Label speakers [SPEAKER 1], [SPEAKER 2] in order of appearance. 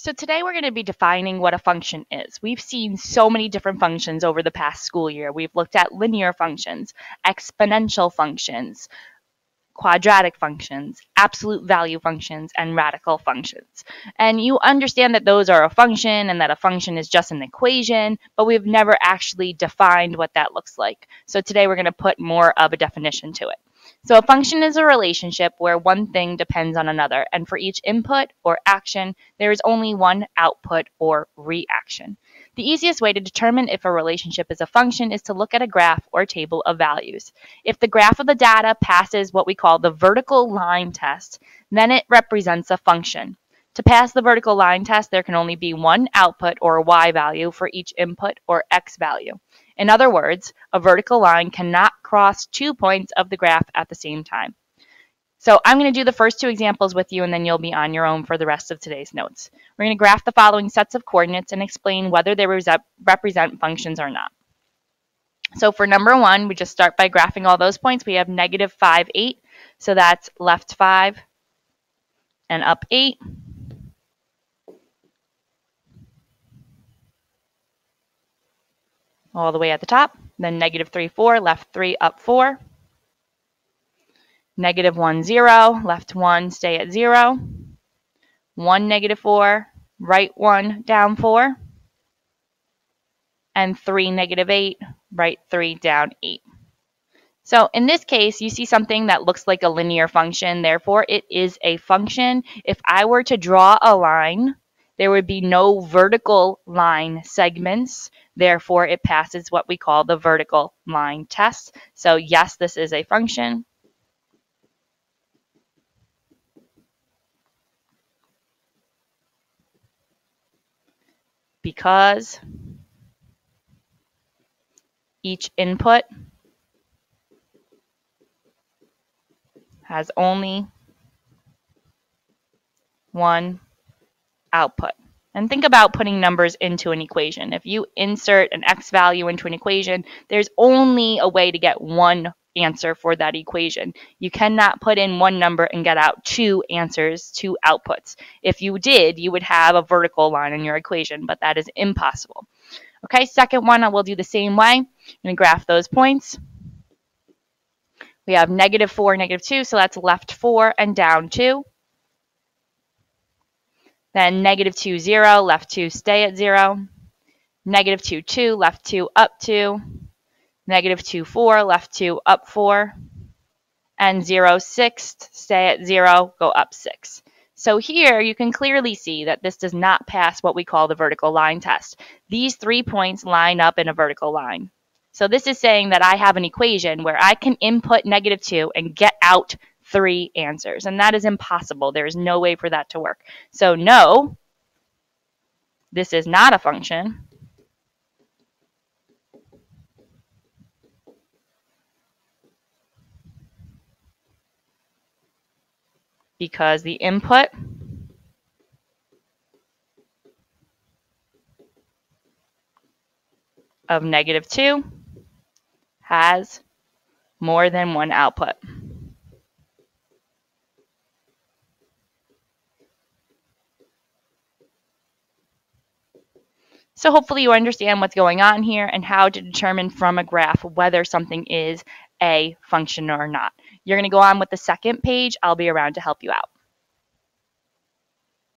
[SPEAKER 1] So today we're going to be defining what a function is. We've seen so many different functions over the past school year. We've looked at linear functions, exponential functions, quadratic functions, absolute value functions, and radical functions. And you understand that those are a function and that a function is just an equation, but we've never actually defined what that looks like. So today we're going to put more of a definition to it. So a function is a relationship where one thing depends on another, and for each input or action, there is only one output or reaction. The easiest way to determine if a relationship is a function is to look at a graph or table of values. If the graph of the data passes what we call the vertical line test, then it represents a function. To pass the vertical line test, there can only be one output or y value for each input or x value. In other words, a vertical line cannot cross 2 points of the graph at the same time. So I'm going to do the first two examples with you, and then you'll be on your own for the rest of today's notes. We're going to graph the following sets of coordinates and explain whether they represent functions or not. So for number one, we just start by graphing all those points. We have negative 5, 8. So that's left 5 and up 8. All the way at the top. Then negative 3, 4, left 3, up 4. Negative 1, 0, left 1, stay at 0. 1, negative 4, right 1, down 4. And 3, negative 8, right 3, down 8. So in this case, you see something that looks like a linear function. Therefore, it is a function. If I were to draw a line, there would be no vertical line segments. Therefore, it passes what we call the vertical line test. So yes, this is a function. Because each input has only one output. And think about putting numbers into an equation. If you insert an x value into an equation, there's only a way to get one answer for that equation. You cannot put in one number and get out two answers, two outputs. If you did, you would have a vertical line in your equation, but that is impossible. Okay, second one, I will do the same way. I'm going to graph those points. We have negative 4, negative 2, so that's left 4 and down 2. Then negative 2, 0, left 2, stay at 0. Negative 2, 2, left 2, up 2. Negative 2, 4, left 2, up 4. And 0, 6, stay at 0, go up 6. So here you can clearly see that this does not pass what we call the vertical line test. These 3 points line up in a vertical line. So this is saying that I have an equation where I can input negative 2 and get out 3 answers. And that is impossible. There is no way for that to work. So no, this is not a function. Because the input of negative 2 has more than one output. So hopefully you understand what's going on here and how to determine from a graph whether something is a function or not. You're going to go on with the second page. I'll be around to help you out.